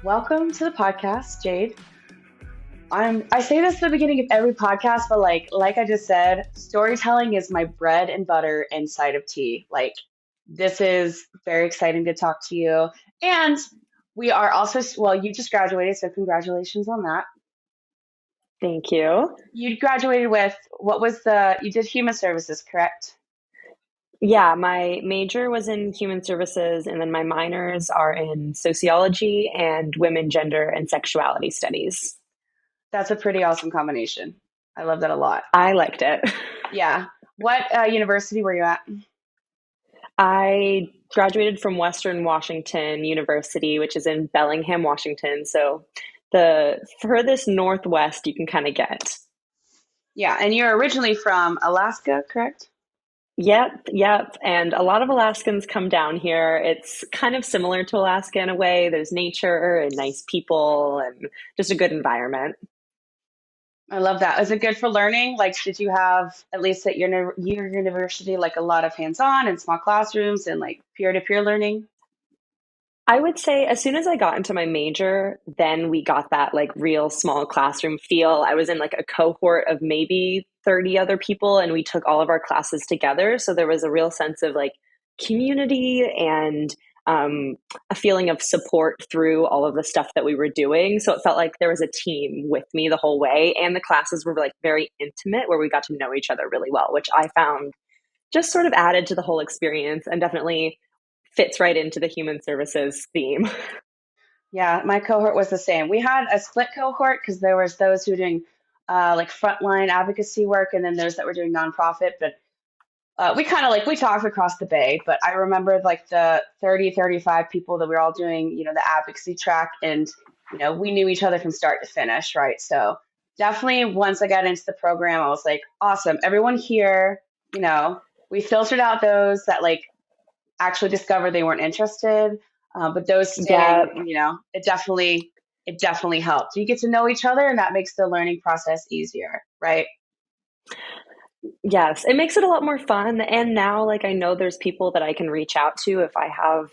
Welcome to the podcast, Jade. I say this at the beginning of every podcast, but like I just said, storytelling is my bread and butter inside of tea. Like this is very exciting to talk to you. And we are also, well, you just graduated, so congratulations on that. Thank you. You graduated with you did human services, correct? Yeah, my major was in human services, and then my minors are in sociology and women, gender, and sexuality studies. That's a pretty awesome combination. I love that a lot. I liked it. Yeah. What university were you at? I graduated from Western Washington University, which is in Bellingham, Washington. So the furthest northwest you can kind of get. Yeah, and you're originally from Alaska, correct? Yep. And a lot of Alaskans come down here. It's kind of similar to Alaska in a way. There's nature and nice people and just a good environment. I love that. Is it good for learning? Like, did you have, at least at your university, like a lot of hands-on and small classrooms and like peer-to-peer learning? I would say as soon as I got into my major, then we got that like real small classroom feel. I was in like a cohort of maybe 30 other people, and we took all of our classes together. So there was a real sense of like community and a feeling of support through all of the stuff that we were doing. So it felt like there was a team with me the whole way. And the classes were like very intimate where we got to know each other really well, which I found just sort of added to the whole experience and definitely fits right into the human services theme. Yeah, my cohort was the same. We had a split cohort because there was those who were doing like frontline advocacy work, and then those that were doing nonprofit. But we kind of like we talked across the bay. But I remember like the 30, 35 people that we were all doing, the advocacy track, and we knew each other from start to finish, right? So definitely once I got into the program, I was like, awesome, everyone here, we filtered out those that like actually discovered they weren't interested. But those Yeah, staying, it definitely helped. You get to know each other, and that makes the learning process easier, right? yes, it makes it a lot more fun. And now, like, I know there's people that I can reach out to if I have,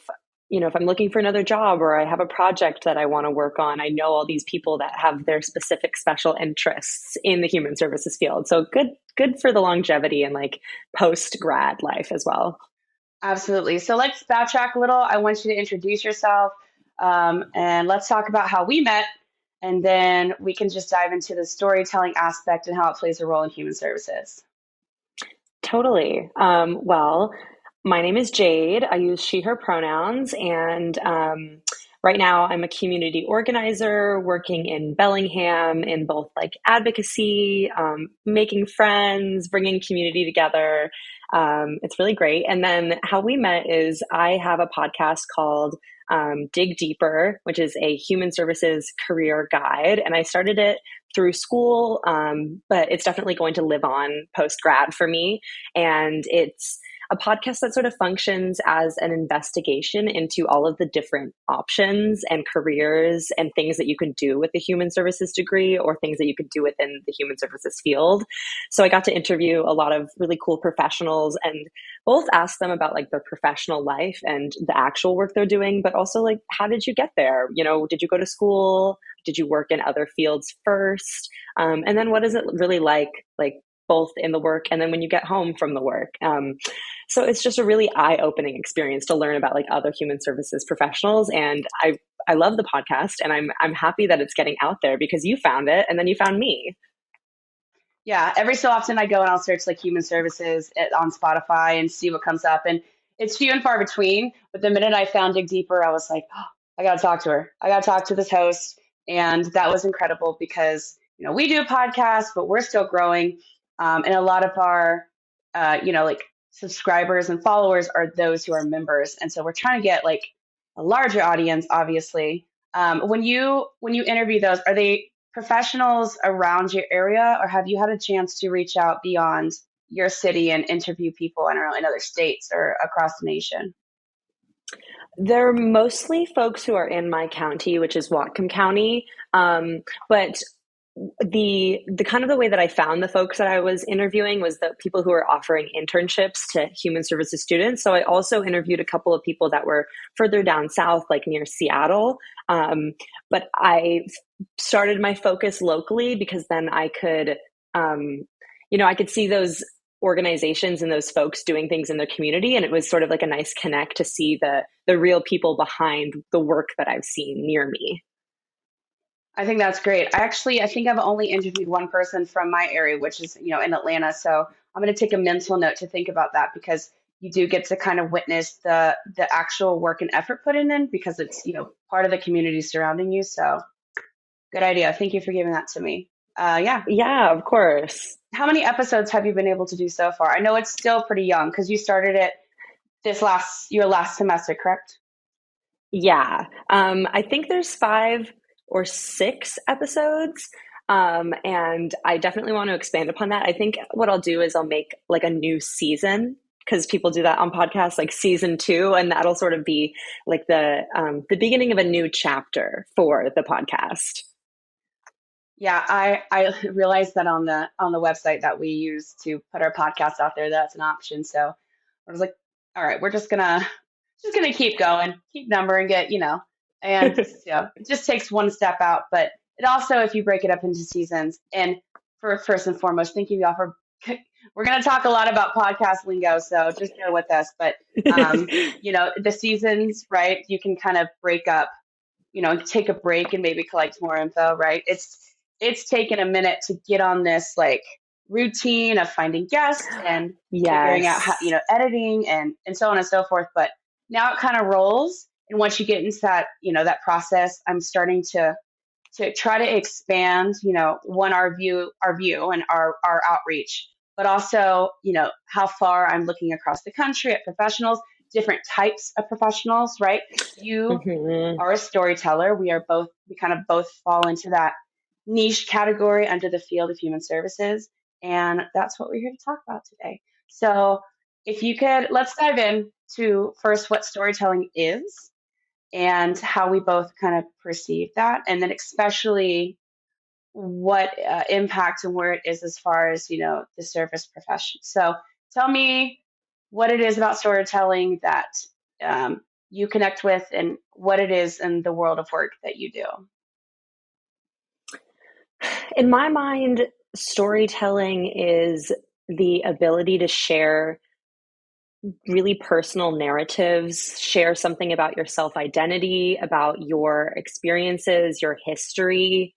if I'm looking for another job or I have a project that I want to work on. I know all these people that have their specific special interests in the human services field. So good for the longevity and like post grad life as well. Absolutely. So let's backtrack a little. I want you to introduce yourself, and let's talk about how we met, and then we can just dive into the storytelling aspect and how it plays a role in human services. Totally. Well, my name is Jade. I use she, her pronouns. And right now, I'm a community organizer working in Bellingham in both like advocacy, making friends, bringing community together. It's really great. And then how we met is I have a podcast called Dig Deeper, which is a human services career guide. And I started it through school, but it's definitely going to live on post grad for me. And it's a podcast that sort of functions as an investigation into all of the different options and careers and things that you can do with the human services degree or things that you could do within the human services field. So I got to interview a lot of really cool professionals and both ask them about like their professional life and the actual work they're doing, but also like, how did you get there? Did you go to school? Did you work in other fields first? And then what is it really like both in the work and then when you get home from the work? So it's just a really eye-opening experience to learn about like other human services professionals. And I love the podcast, and I'm happy that it's getting out there because you found it and then you found me. Yeah, every so often I go and I'll search like human services on Spotify and see what comes up, and it's few and far between. But the minute I found Dig Deeper, I was like, oh, I got to talk to her. I got to talk to this host, and that was incredible because we do a podcast, but we're still growing, and a lot of our like subscribers and followers are those who are members, and so we're trying to get like a larger audience, obviously. When you interview those, are they professionals around your area, or have you had a chance to reach out beyond your city and interview people, I don't know, in other states or across the nation? They're mostly folks who are in my county, which is Whatcom County. But the kind of the way that I found the folks that I was interviewing was the people who were offering internships to human services students. So I also interviewed a couple of people that were further down south, like near Seattle. But I started my focus locally because then um, I could see those organizations and those folks doing things in their community, and it was sort of like a nice connect to see the real people behind the work that I've seen near me. I think that's great. I think I've only interviewed one person from my area, which is, in Atlanta. So I'm going to take a mental note to think about that because you do get to kind of witness the actual work and effort put in because it's, part of the community surrounding you. So good idea. Thank you for giving that to me. Yeah. Yeah, of course. How many episodes have you been able to do so far? I know it's still pretty young because you started it your last semester, correct? Yeah. I think there's 5 or 6 episodes. And I definitely want to expand upon that. I think what I'll do is I'll make like a new season because people do that on podcasts, like season 2, and that'll sort of be like the beginning of a new chapter for the podcast. Yeah, I realized that on the website that we use to put our podcast out there, that's an option. So I was like, all right, we're just gonna keep going, keep numbering it, and it just takes one step out. But it also, if you break it up into seasons, and for first and foremost, thank you, y'all for. We're gonna talk a lot about podcast lingo, so just bear with us. But the seasons, right? You can kind of break up, take a break and maybe collect more info, right? It's taken a minute to get on this like routine of finding guests and figuring out how, Yes. editing and so on and so forth. But now it kind of rolls. And once you get into that, that process, I'm starting to try to expand, one, our view and our outreach, but also, how far I'm looking across the country at professionals, different types of professionals, right? You Hmm. are a storyteller. We kind of both fall into that niche category under the field of human services. And that's what we're here to talk about today. So if you could, let's dive in to first what storytelling is and how we both kind of perceive that, and then especially what impact and where it is as far as the service profession. So tell me what it is about storytelling that you connect with, and what it is in the world of work that you do. In my mind, storytelling is the ability to share really personal narratives, share something about your self identity, about your experiences, your history.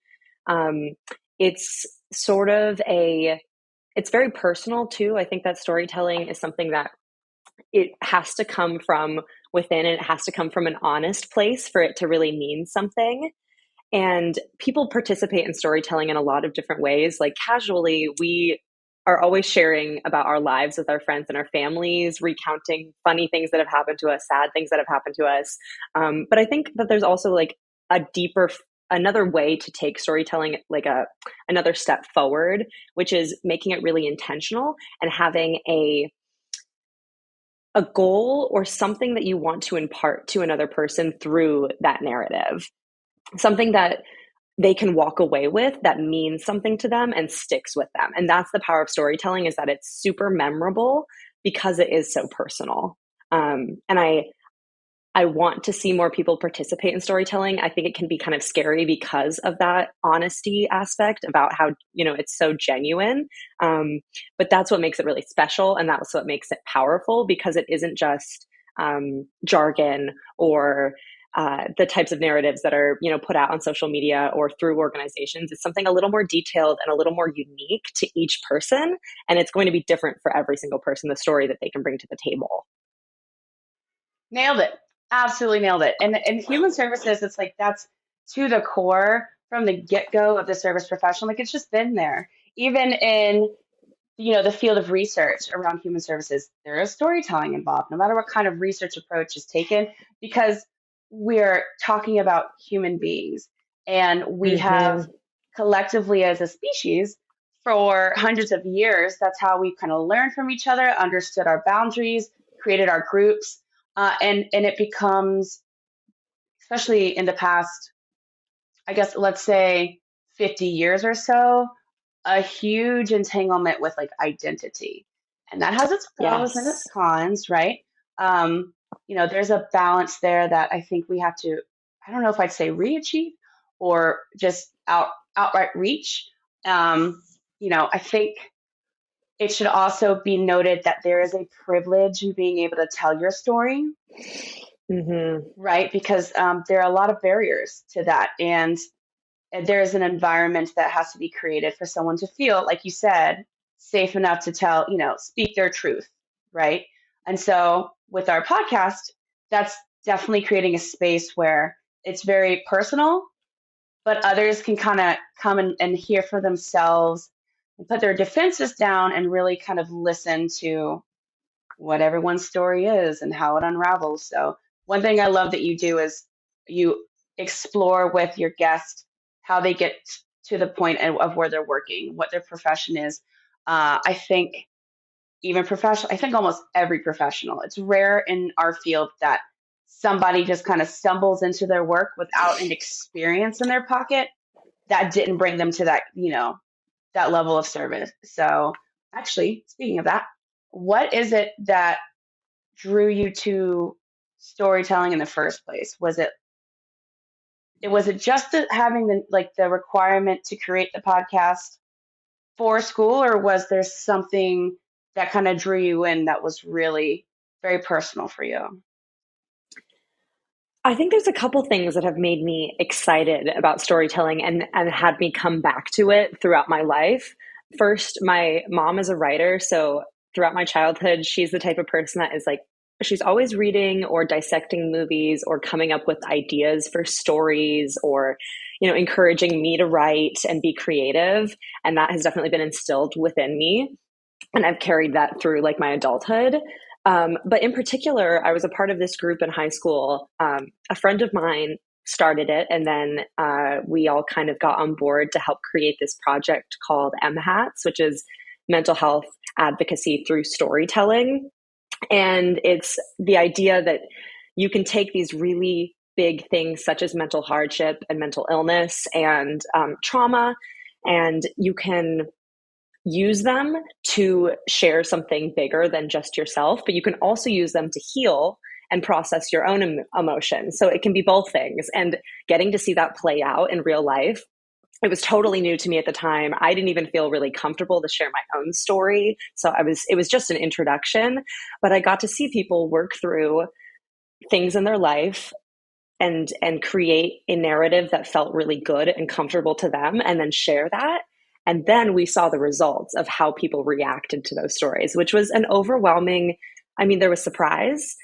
Um, it's sort of it's very personal too. I think that storytelling is something that it has to come from within and it has to come from an honest place for it to really mean something. And people participate in storytelling in a lot of different ways. Like casually, we are always sharing about our lives with our friends and our families, recounting funny things that have happened to us, sad things that have happened to us. But I think that there's also like a deeper, another way to take storytelling, like another step forward, which is making it really intentional and having a goal or something that you want to impart to another person through that narrative, something that they can walk away with that means something to them and sticks with them. And that's the power of storytelling, is that it's super memorable because it is so personal. And I want to see more people participate in storytelling. I think it can be kind of scary because of that honesty aspect about how, it's so genuine. But that's what makes it really special. And that's what makes it powerful, because it isn't just jargon or the types of narratives that are, put out on social media or through organizations. It's something a little more detailed and a little more unique to each person. And it's going to be different for every single person, the story that they can bring to the table. Nailed it. Absolutely nailed it. And human services, it's like that's to the core from the get-go of the service profession. Like it's just been there. Even in the field of research around human services, there is storytelling involved, no matter what kind of research approach is taken, because we're talking about human beings. And we have Mm-hmm. collectively as a species for hundreds of years, that's how we kind of learned from each other, understood our boundaries, created our groups. And it becomes, especially in the past, I guess, let's say 50 years or so, a huge entanglement with like identity. And that has its pros and its Yes. cons, right? There's a balance there that I think we have to, I don't know if I'd say re-achieve or just outright reach. I think it should also be noted that there is a privilege in being able to tell your story, Hmm. right? Because there are a lot of barriers to that. And there is an environment that has to be created for someone to feel, like you said, safe enough to tell, speak their truth, right? And so with our podcast, that's definitely creating a space where it's very personal, but others can kind of come and hear for themselves and put their defenses down and really kind of listen to what everyone's story is and how it unravels. So one thing I love that you do is you explore with your guest how they get to the point of where they're working, what their profession is. I think even professional, I think almost every professional, it's rare in our field that somebody just kind of stumbles into their work without an experience in their pocket that didn't bring them to that, that level of service. So actually, speaking of that, what is it that drew you to storytelling in the first place? Was it just having the requirement to create the podcast for school, or was there something that kind of drew you in that was really very personal for you? I think there's a couple things that have made me excited about storytelling and had me come back to it throughout my life. First, my mom is a writer, so throughout my childhood, she's the type of person that is like, she's always reading or dissecting movies or coming up with ideas for stories or, encouraging me to write and be creative. And that has definitely been instilled within me. And I've carried that through like my adulthood. But in particular, I was a part of this group in high school. A friend of mine started it, and then we all kind of got on board to help create this project called MHATS, which is mental health advocacy through storytelling. And it's the idea that you can take these really big things such as mental hardship and mental illness and trauma, and you can use them to share something bigger than just yourself, but you can also use them to heal and process your own emotions. So it can be both things. And getting to see that play out in real life, it was totally new to me at the time. I didn't even feel really comfortable to share my own story. So it was just an introduction, but I got to see people work through things in their life and create a narrative that felt really good and comfortable to them and then share that. And then we saw the results of how people reacted to those stories, which was an overwhelming, I mean, there was surprise,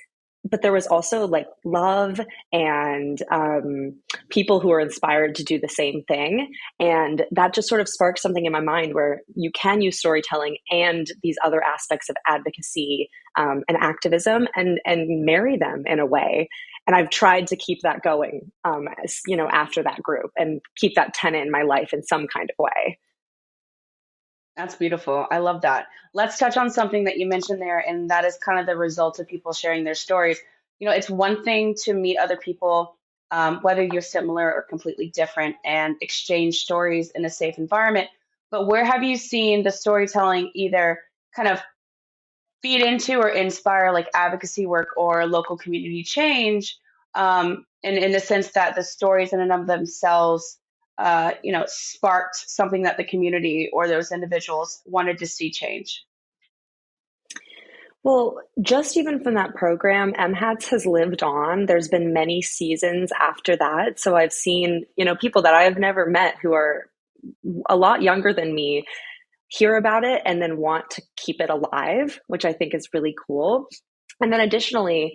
but there was also like love and people who were inspired to do the same thing. And that just sort of sparked something in my mind where you can use storytelling and these other aspects of advocacy and activism and marry them in a way. And I've tried to keep that going, after that group and keep that tenet in my life in some kind of way. That's beautiful. I love that. Let's touch on something that you mentioned there, and that is kind of the result of people sharing their stories. It's one thing to meet other people, whether you're similar or completely different, and exchange stories in a safe environment. But where have you seen the storytelling either kind of feed into or inspire like advocacy work or local community change, in the sense that the stories in and of themselves, sparked something that the community or those individuals wanted to see change? Well, just even from that program, MHATS has lived on. There's been many seasons after that. So I've seen, people that I've never met who are a lot younger than me hear about it and then want to keep it alive, which I think is really cool. And then additionally,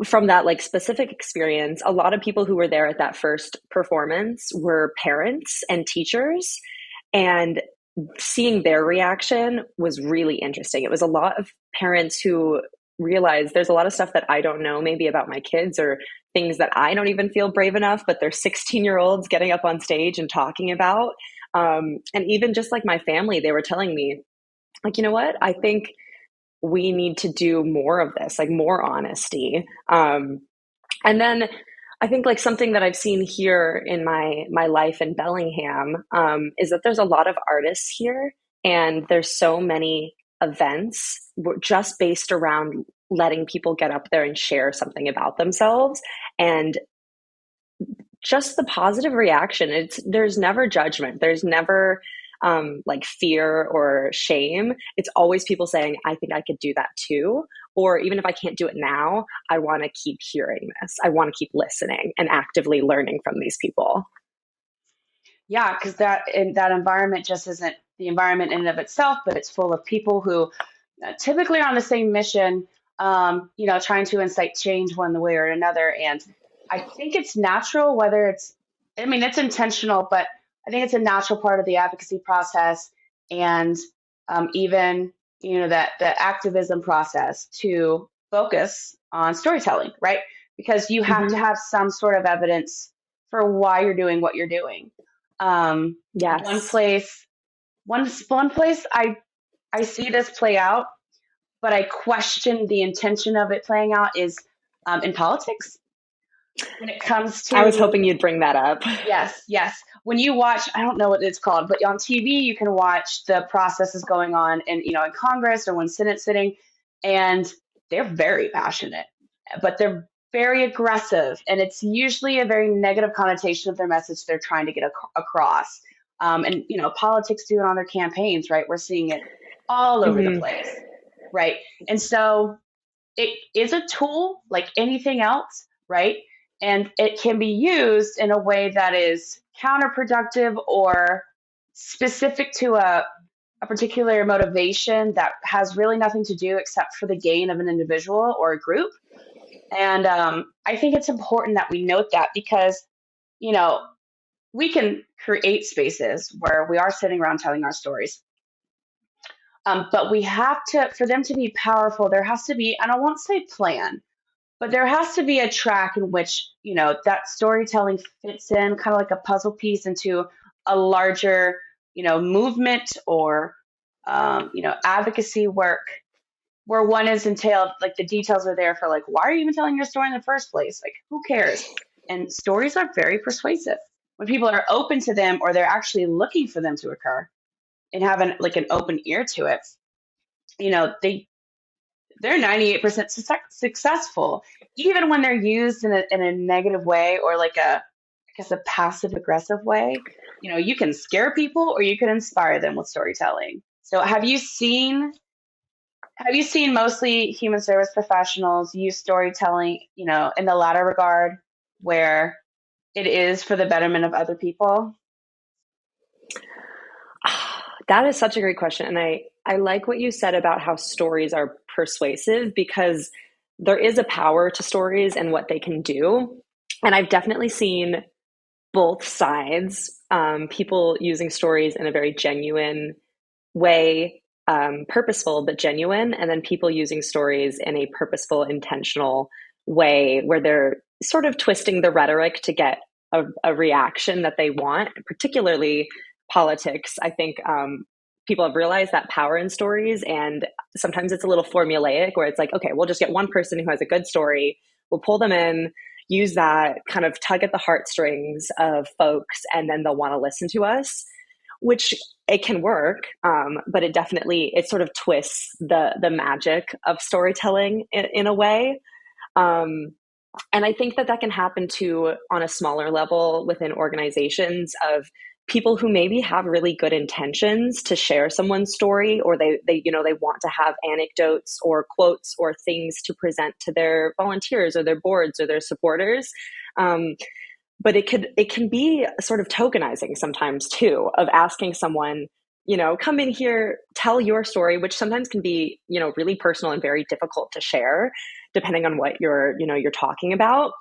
from that like specific experience, a lot of people who were there at that first performance were parents and teachers. And seeing their reaction was really interesting. It was a lot of parents who realized there's a lot of stuff that I don't know maybe about my kids or things that I don't even feel brave enough, but they're 16-year-olds getting up on stage and talking about. And even just like my family, they were telling me, like, you know what? I think we need to do more of this, like more honesty. And then I think like something that I've seen here in my life in Bellingham is that there's a lot of artists here, and there's so many events just based around letting people get up there and share something about themselves. And just the positive reaction. There's never judgment. There's never like fear or shame. It's always people saying, I think I could do that too. Or even if I can't do it now, I want to keep hearing this. I want to keep listening and actively learning from these people. Yeah, because that environment just isn't the environment in and of itself, but it's full of people who typically are on the same mission, trying to incite change one way or another. And I think it's natural, I mean, it's intentional, but I think it's a natural part of the advocacy process and even, that the activism process to focus on storytelling, right? Because you have to Hmm. have some sort of evidence for why you're doing what you're doing. Um, one Yes. place, one place I see this play out, but I question the intention of it playing out is in politics. When it comes I was to, hoping you'd bring that up. yes, yes, when you watch, I don't know what it's called, but on TV you can watch the processes going on in Congress or when Senate's sitting, and they're very passionate, but they're very aggressive, and it's usually a very negative connotation of their message they're trying to get across. And politics do it on their campaigns, right? We're seeing it all over the Hmm. place, right? And so it is a tool like anything else, right? And it can be used in a way that is counterproductive or specific to a particular motivation that has really nothing to do except for the gain of an individual or a group. And I think it's important that we note that because, you know, we can create spaces where we are sitting around telling our stories. But we have to, for them to be powerful, there has to be, and I won't say plan, but there has to be a track in which, that storytelling fits in kind of like a puzzle piece into a larger, movement or, advocacy work where one is entailed, like the details are there for like, why are you even telling your story in the first place? Like, who cares? And stories are very persuasive when people are open to them or they're actually looking for them to occur and have like an open ear to it. They're 98% successful, even when they're used in a negative way or like I guess, a passive aggressive way. You can scare people or you can inspire them with storytelling. So have you seen mostly human service professionals use storytelling, in the latter regard where it is for the betterment of other people? That is such a great question. And I like what you said about how stories are persuasive because there is a power to stories and what they can do. And I've definitely seen both sides, people using stories in a very genuine way, purposeful but genuine, and then people using stories in a purposeful, intentional way where they're sort of twisting the rhetoric to get a reaction that they want, particularly politics. I think people have realized that power in stories, and sometimes it's a little formulaic where it's like, okay, we'll just get one person who has a good story, we'll pull them in, use that, kind of tug at the heartstrings of folks, and then they'll want to listen to us, which it can work, but it sort of twists the magic of storytelling in a way. Um, and I think that can happen too on a smaller level within organizations of people who maybe have really good intentions to share someone's story, or they want to have anecdotes or quotes or things to present to their volunteers or their boards or their supporters. But it can be sort of tokenizing sometimes too, of asking someone, come in here, tell your story, which sometimes can be, really personal and very difficult to share depending on what you're talking about.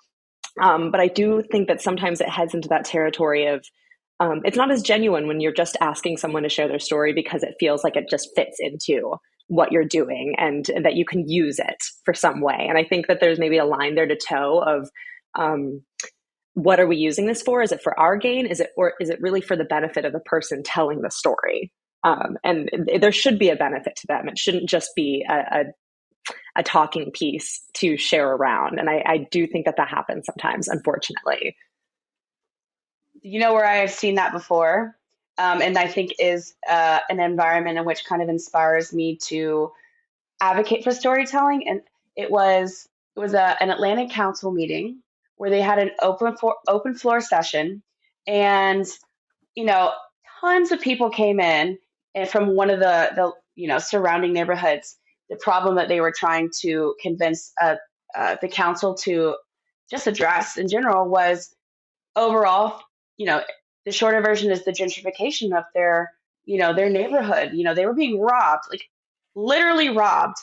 But I do think that sometimes it heads into that territory of it's not as genuine when you're just asking someone to share their story because it feels like it just fits into what you're doing and that you can use it for some way. And I think that there's maybe a line there to toe of what are we using this for? Is it for our gain? Or is it really for the benefit of the person telling the story? And there should be a benefit to them. It shouldn't just be a talking piece to share around. And I do think that happens sometimes, unfortunately. Where I have seen that before, and I think is an environment in which kind of inspires me to advocate for storytelling. And it was an Atlantic Council meeting where they had an open floor session, and you know, tons of people came in and from one of the surrounding neighborhoods. The problem that they were trying to convince the council to just address in general was overall, you know, the shorter version is the gentrification of their neighborhood. They were being robbed, like literally robbed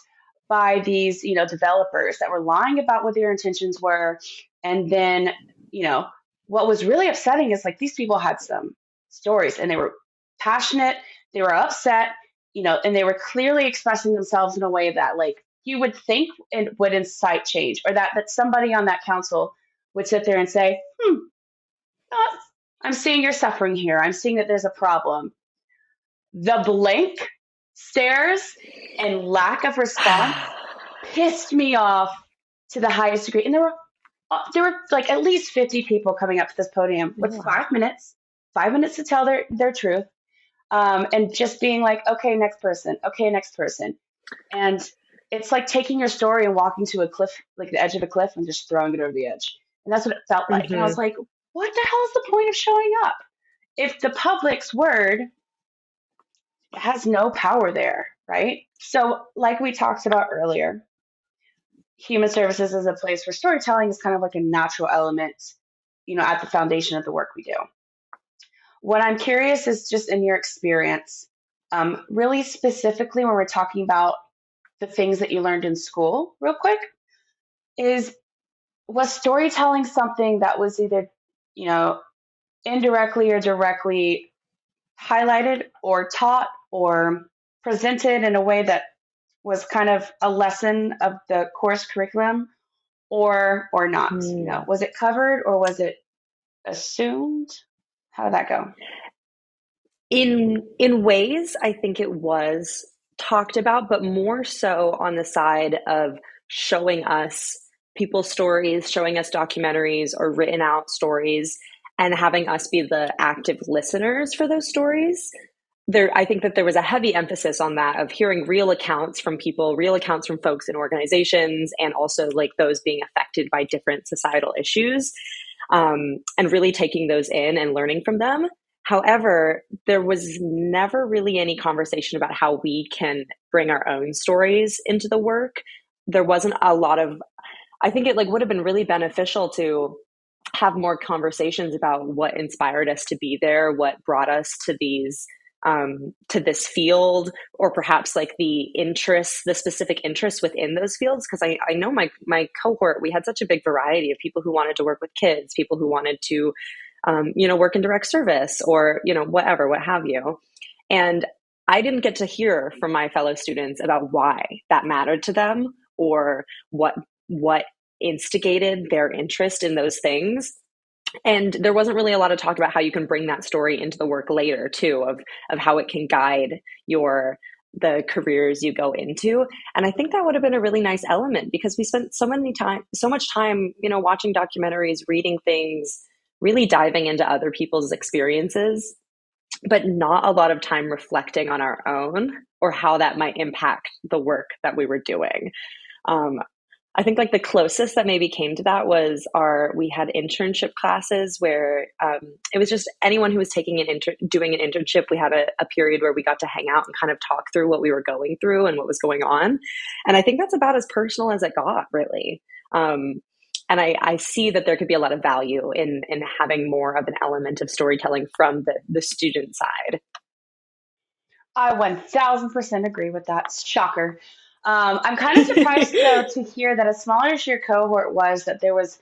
by these, developers that were lying about what their intentions were. And then, you know, what was really upsetting is like these people had some stories and they were passionate, they were upset, and they were clearly expressing themselves in a way that like you would think it would incite change, or that somebody on that council would sit there and say, I'm seeing you're suffering here. I'm seeing that there's a problem. The blank stares and lack of response pissed me off to the highest degree. And there were like at least 50 people coming up to this podium with Yeah. 5 minutes to tell their truth, and just being like, okay, next person. And it's like taking your story and walking to a cliff, like the edge of a cliff, and just throwing it over the edge. And that's what it felt like. And I was Hmm. like, what the hell is the point of showing up if the public's word has no power there, right? So, like we talked about earlier, human services is a place where storytelling is kind of like a natural element, at the foundation of the work we do. What I'm curious is just in your experience, really specifically when we're talking about the things that you learned in school, real quick, is was storytelling something that was either, you know, indirectly or directly highlighted or taught or presented in a way that was kind of a lesson of the course curriculum, or not? Hmm. Was it covered or was it assumed? How did that go? In ways, I think it was talked about, but more so on the side of showing us people's stories, showing us documentaries or written out stories, and having us be the active listeners for those stories. I think that there was a heavy emphasis on that, of hearing real accounts from people, real accounts from folks in organizations, and also like those being affected by different societal issues, and really taking those in and learning from them. However, there was never really any conversation about how we can bring our own stories into the work. There wasn't a lot of, I think it like would have been really beneficial to have more conversations about what inspired us to be there, what brought us to this field, or perhaps like the specific interests within those fields. Because I know my cohort, we had such a big variety of people who wanted to work with kids, people who wanted to, work in direct service, or whatever, what have you. And I didn't get to hear from my fellow students about why that mattered to them, or what instigated their interest in those things. And there wasn't really a lot of talk about how you can bring that story into the work later too, of how it can guide the careers you go into. And I think that would have been a really nice element, because we spent so much time, watching documentaries, reading things, really diving into other people's experiences, but not a lot of time reflecting on our own or how that might impact the work that we were doing. Um, I think like the closest that maybe came to that was we had internship classes where, it was just anyone who was doing an internship. We had a period where we got to hang out and kind of talk through what we were going through and what was going on. And I think that's about as personal as it got, really. And I see that there could be a lot of value in having more of an element of storytelling from the student side. I 1000% agree with that. Shocker. I'm kind of surprised though to hear that as small as your cohort was, that there was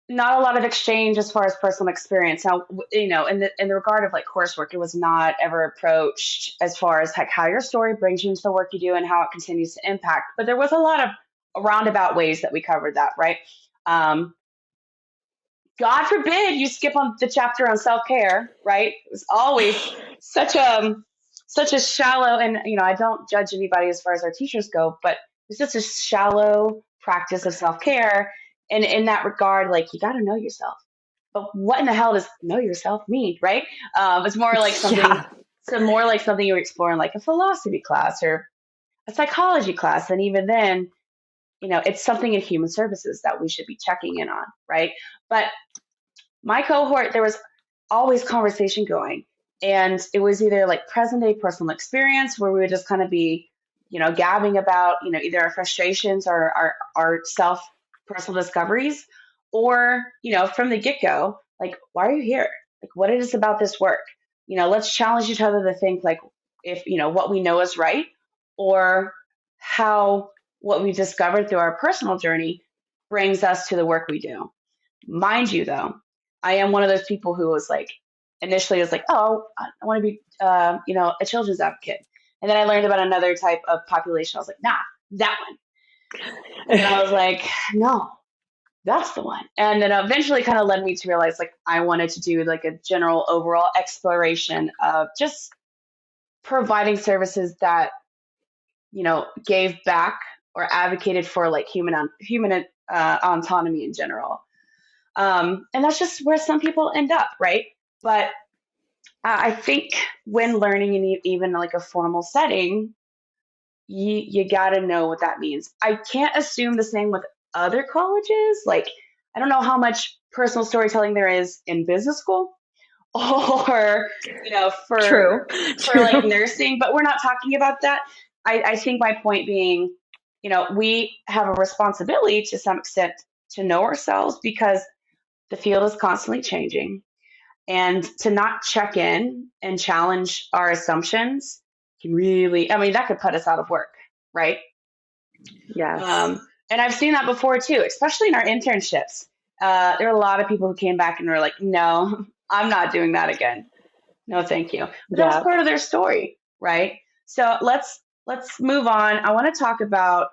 not a lot of exchange as far as personal experience. Now, in the regard of like coursework, it was not ever approached as far as like how your story brings you into the work you do and how it continues to impact. But there was a lot of roundabout ways that we covered that, right? Um, God forbid you skip on the chapter on self care, right? It was always such a shallow, and I don't judge anybody as far as our teachers go, but it's just a shallow practice of self care. And in that regard, like you got to know yourself. But what in the hell does know yourself mean, right? It's more like something, Yeah. so more like something you explore in like a philosophy class or a psychology class, and even then, it's something in human services that we should be checking in on, right? But my cohort, there was always conversation going. And it was either like present day personal experience where we would just kind of be, gabbing about, either our frustrations or our self personal discoveries, or, from the get go, like, why are you here? Like, what is about this work? Let's challenge each other to think like if, what we know is right, or how what we discovered through our personal journey brings us to the work we do. Mind you, though, I am one of those people who was like, initially was like, oh, I want to be, a children's advocate. And then I learned about another type of population. I was like, nah, that one. And then I was like, no, that's the one. And then eventually kind of led me to realize like I wanted to do like a general overall exploration of just providing services that, gave back or advocated for like human autonomy in general. And that's just where some people end up, right? But I think when learning in even like a formal setting, you got to know what that means. I can't assume the same with other colleges. Like, I don't know how much personal storytelling there is in business school or, for True, like true. nursing, but we're not talking about that. I think my point being, we have a responsibility to some extent to know ourselves because the field is constantly changing. And to not check in and challenge our assumptions can really, I mean, that could put us out of work, right? Yes. And I've seen that before too, especially in our internships. There were a lot of people who came back and were like, no, I'm not doing that again. No, thank you. But that was Yeah. part of their story, right? So let's move on. I want to talk about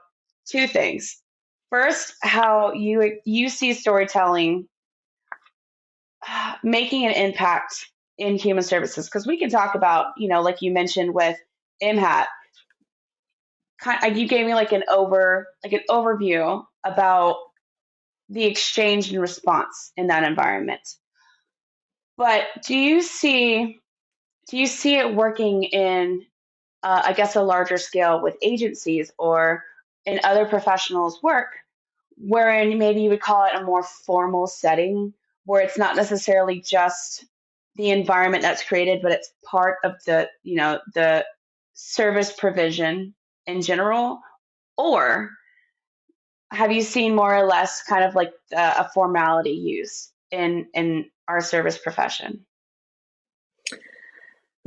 two things. First, how you see storytelling making an impact in human services, because we can talk about, like you mentioned with MHAT, you gave me like an overview about the exchange and response in that environment. But do you see it working in, I guess, a larger scale with agencies or in other professionals' work, wherein maybe you would call it a more formal setting where it's not necessarily just the environment that's created, but it's part of the service provision in general? Or have you seen more or less kind of like a formality use in our service profession?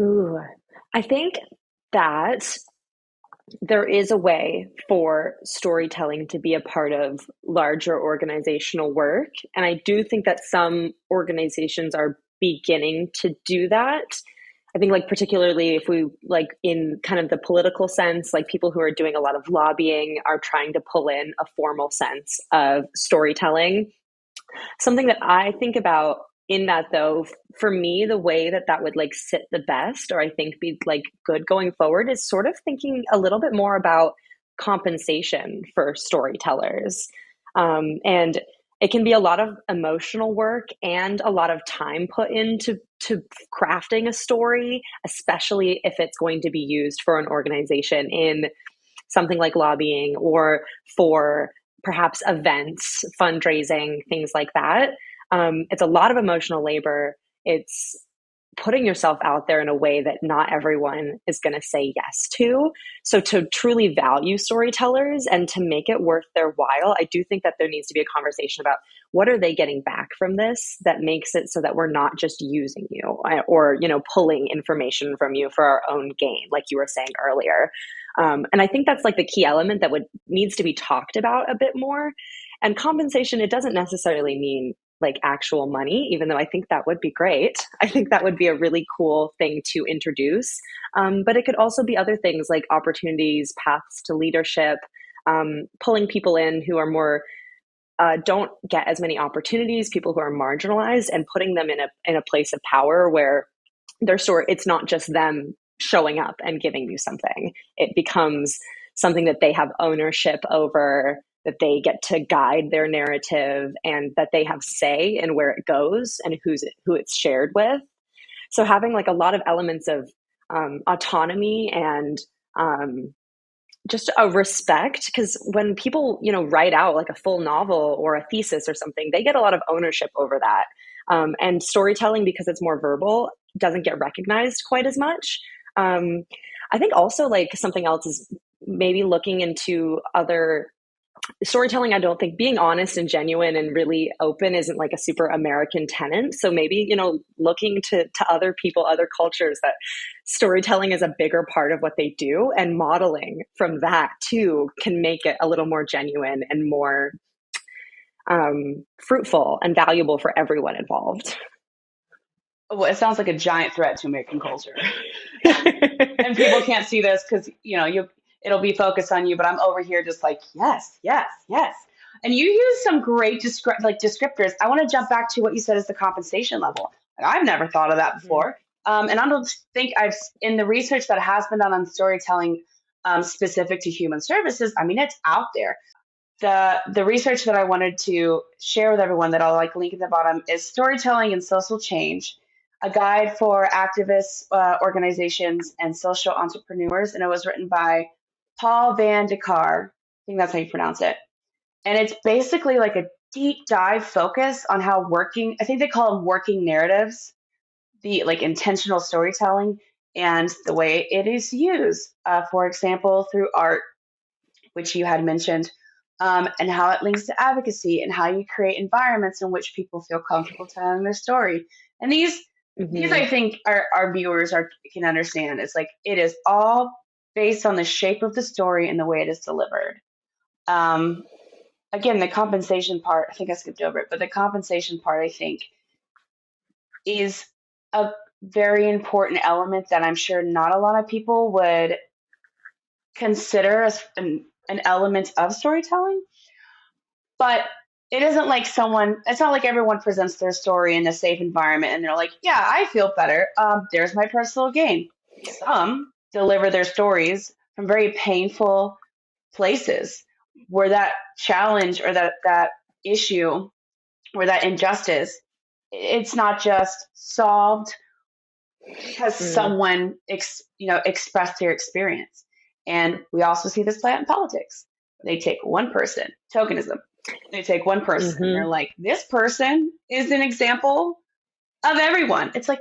Ooh, I think that there is a way for storytelling to be a part of larger organizational work. And I do think that some organizations are beginning to do that. I think, like, particularly if we, like, in kind of the political sense, like people who are doing a lot of lobbying are trying to pull in a formal sense of storytelling. Something that I think about in that, though, for me, the way that that would like sit the best, or I think be like good going forward, is sort of thinking a little bit more about compensation for storytellers. And it can be a lot of emotional work and a lot of time put into crafting a story, especially if it's going to be used for an organization in something like lobbying or for perhaps events, fundraising, things like that. It's a lot of emotional labor. It's putting yourself out there in a way that not everyone is going to say yes to. So, to truly value storytellers and to make it worth their while, I do think that there needs to be a conversation about what are they getting back from this that makes it so that we're not just using you or, pulling information from you for our own gain, like you were saying earlier. And I think that's like the key element that would needs to be talked about a bit more. And compensation, it doesn't necessarily mean like actual money, even though I think that would be great. I think that would be a really cool thing to introduce. But it could also be other things like opportunities, paths to leadership, pulling people in who are more don't get as many opportunities, people who are marginalized, and putting them in a place of power where it's not just them showing up and giving you something. It becomes something that they have ownership over, that they get to guide their narrative, and that they have say in where it goes and who it's shared with. So having like a lot of elements of autonomy and just a respect, because when people, write out like a full novel or a thesis or something, they get a lot of ownership over that. And storytelling, because it's more verbal, doesn't get recognized quite as much. um, I think also like something else is maybe looking into other storytelling. I don't think being honest and genuine and really open isn't like a super American tenet. So maybe, looking to other people, other cultures, that storytelling is a bigger part of what they do, and modeling from that too can make it a little more genuine and more fruitful and valuable for everyone involved. Well, it sounds like a giant threat to American culture. And people can't see this because it'll be focused on you, but I'm over here just like, yes, yes, yes. And you use some great descriptors. I want to jump back to what you said is the compensation level. Like, I've never thought of that Mhm. before. And I don't think I've in the research that has been done on storytelling, specific to human services. I mean, it's out there. The research that I wanted to share with everyone that I'll like link at the bottom is Storytelling and Social Change, a guide for activists, organizations, and social entrepreneurs. And it was written by Paul Van de Kar. I think that's how you pronounce it. And it's basically like a deep dive focus on how I think they call them working narratives, the like intentional storytelling and the way it is used, for example, through art, which you had mentioned, and how it links to advocacy and how you create environments in which people feel comfortable telling their story. And these I Mhm. think our viewers can understand. It's like it is all based on the shape of the story and the way it is delivered. Um, Again, the compensation part, I think I skipped over it, but the compensation part, I think, is a very important element that I'm sure not a lot of people would consider as an element of storytelling. But it isn't like it's not like everyone presents their story in a safe environment and they're like, yeah, I feel better. There's my personal gain. Some deliver their stories from very painful places where that challenge or that issue or that injustice, it's not just solved because Mm. someone expressed their experience. And we also see this play out in politics. They take one person, tokenism. They take one person and they're Mhm. like, this person is an example of everyone. It's like,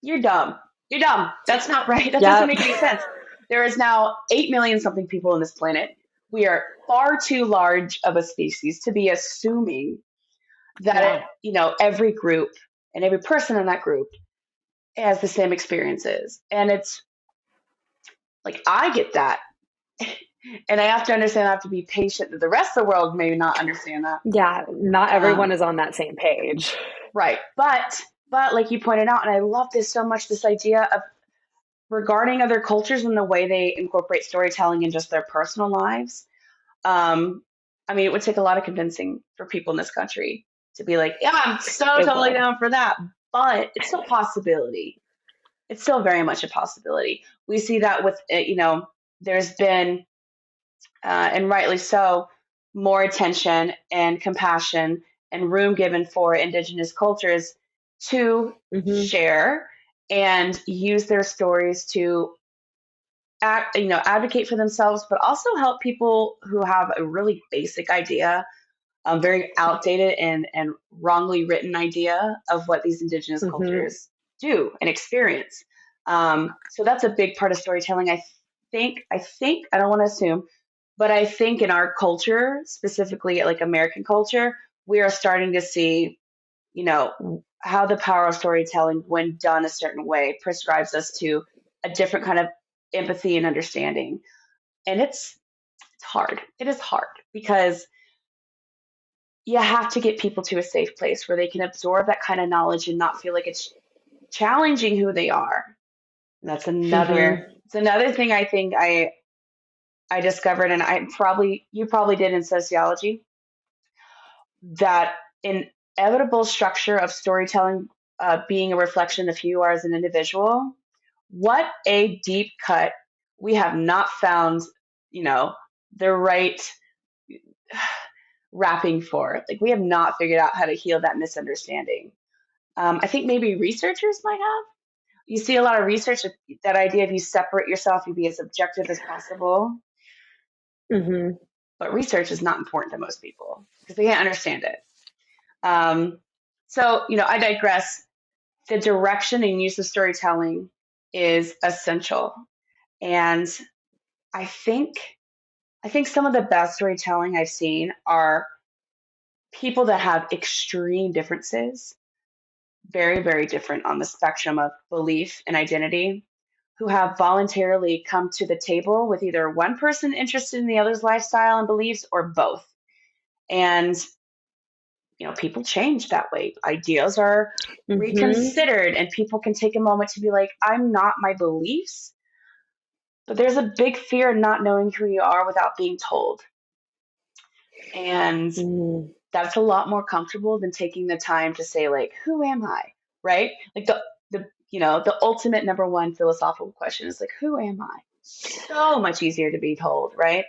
you're dumb. You're dumb. That's not right. That doesn't Yep. make any sense. There is now 8 million something people on this planet. We are far too large of a species to be assuming that Yeah. every group and every person in that group has the same experiences. And it's like, I get that. And I have to understand, I have to be patient that the rest of the world may not understand that. Yeah, not everyone Um, is on that same page. right. But like you pointed out, and I love this so much, this idea of regarding other cultures and the way they incorporate storytelling in just their personal lives. Um, I mean, it would take a lot of convincing for people in this country to be like, yeah, I'm so It totally would. down for that. But it's still a possibility. It's still very much a possibility. We see that with, there's been, and rightly so, more attention and compassion and room given for Indigenous cultures to Mhm. share and use their stories to advocate for themselves, but also help people who have a really basic idea, very outdated and wrongly written idea of what these indigenous Mhm. cultures do and experience. So that's a big part of storytelling. I think I don't want to assume, but I think in our culture, specifically like American culture, we are starting to see, how the power of storytelling, when done a certain way, prescribes us to a different kind of empathy and understanding. And it's hard. It is hard because you have to get people to a safe place where they can absorb that kind of knowledge and not feel like it's challenging who they are. And that's another Mhm. it's another thing I think I discovered, and you probably did in sociology, that inevitable structure of storytelling, being a reflection of who you are as an individual. What a deep cut. We have not found, you know, the right wrapping for. Like, we have not figured out how to heal that misunderstanding. I think maybe researchers might have. You see a lot of research, that idea of you separate yourself, you be as objective as possible. Hmm. But research is not important to most people because they can't understand it. Um, so, I digress. The direction and use of storytelling is essential. And I think I think some of the best storytelling I've seen are people that have extreme differences, very, very different on the spectrum of belief and identity, who have voluntarily come to the table with either one person interested in the other's lifestyle and beliefs or both. And, people change that way. Ideas are Hmm. reconsidered, and people can take a moment to be like, I'm not my beliefs, but there's a big fear in not knowing who you are without being told. And Mm. that's a lot more comfortable than taking the time to say, like, who am I? Right? Like the ultimate number one philosophical question is like, who am I? So much easier to be told, right?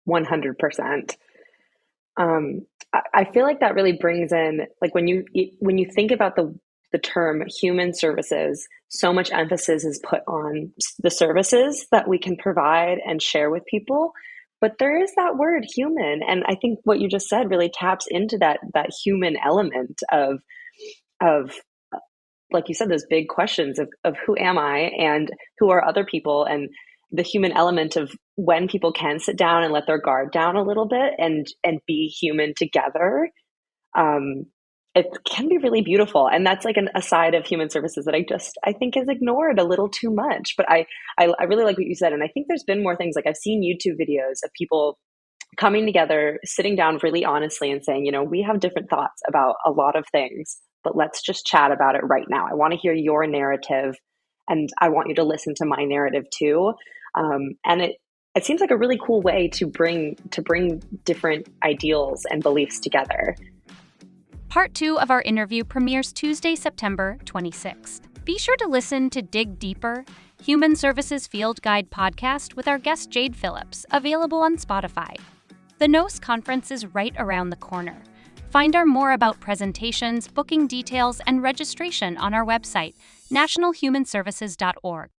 100%. I feel like that really brings in, like, when you think about the term human services, so much emphasis is put on the services that we can provide and share with people. But there is that word human, and I think what you just said really taps into that human element of like you said, those big questions of who am I and who are other people, and the human element of when people can sit down and let their guard down a little bit and be human together. um, it can be really beautiful, and that's like a side of human services that I think is ignored a little too much. But I really like what you said, and I think there's been more things. Like, I've seen YouTube videos of people coming together, sitting down really honestly and saying, we have different thoughts about a lot of things, but let's just chat about it right now. I want to hear your narrative, and I want you to listen to my narrative too. And it seems like a really cool way to bring different ideals and beliefs together. Part 2 of our interview premieres Tuesday, September 26th. Be sure to listen to Dig Deeper, Human Services Field Guide podcast with our guest Jade Phillips, available on Spotify. The NOS conference is right around the corner. Find out more about presentations, booking details, and registration on our website, nationalhumanservices.org.